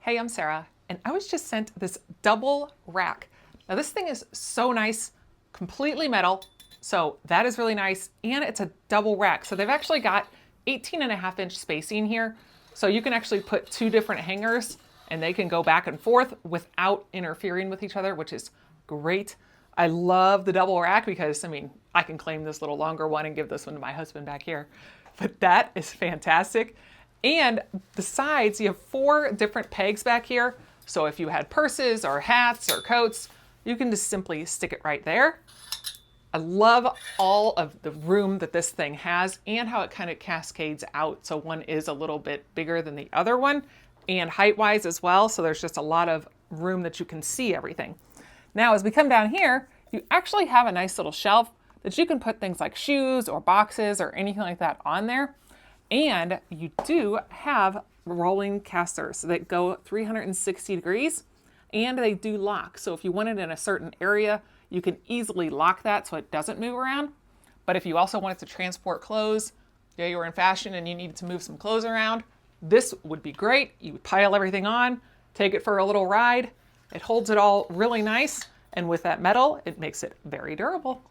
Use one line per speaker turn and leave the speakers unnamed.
Hey, I'm Sarah, and I was just sent this double rack. Now this thing is so nice, completely metal, so that is really nice, and it's a double rack. So they've actually got 18.5-inch spacing here, so you can actually put two different hangers and they can go back and forth without interfering with each other, which is great. I love the double rack because, I mean, I can claim this little longer one and give this one to my husband back here, but that is fantastic. And the sides, you have 4 different pegs back here. So if you had purses or hats or coats, you can just simply stick it right there. I love all of the room that this thing has and how it kind of cascades out. So one is a little bit bigger than the other one and height-wise as well. So there's just a lot of room that you can see everything. Now, as we come down here, you actually have a nice little shelf that you can put things like shoes or boxes or anything like that on there. And you do have rolling casters that go 360 degrees and they do lock. So if you want it in a certain area, you can easily lock that so it doesn't move around. But if you also wanted to transport clothes, you were in fashion and you needed to move some clothes around, this would be great. You would pile everything on, take it for a little ride. It holds it all really nice. And with that metal, it makes it very durable.